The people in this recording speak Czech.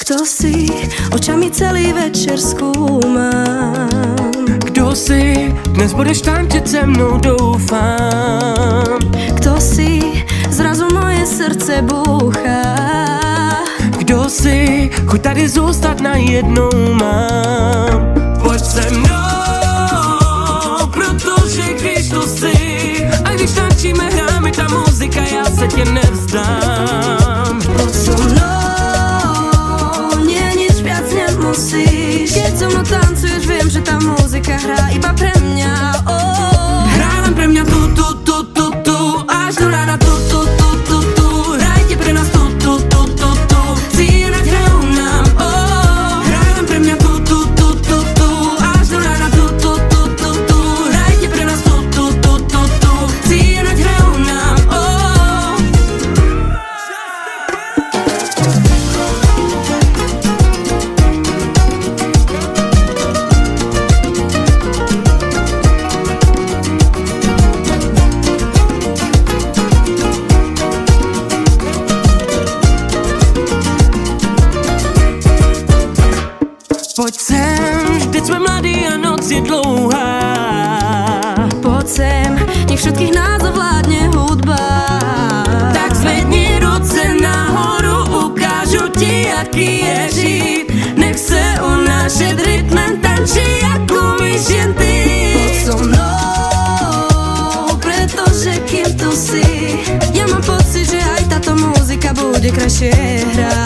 Kto si, očami celý večer skúmam. Kdo si, dnes budeš tančit se mnou, doufám. Kto si, zrazu moje srdce búcha. Kdo si, chuť tady zůstat najednou mám. Pojď se mnou, protože když tu jsi, a když tančíme, hráme ta muzika, já se tě nevzdám. Poď so mnou, nie nič viac nemusíš. Keď so mnou tancuješ, viem, že tá muzika hrá iba pre mňa. Hrá len pre mňa tu, až do rána tu. Hrajte pre nás tu. Zírať hrajú nám, hrá len pre mňa tu, až do rána tu. Hrajte pre nás tu. Zírať hrajú nám, Pojď sem, vždyť jsme mladí a noc je dlouhá. Poď sem, nech všetkých nás ovládne hudba. Tak zvedni ruce nahoru, ukážu ti, jaký je žít. Nech se unášet rytmem, tančí, jak umíš jen ty. Poď so mnou, pretože kým tu si, ja mám pocit, že aj táto muzika bude krajšie hrať.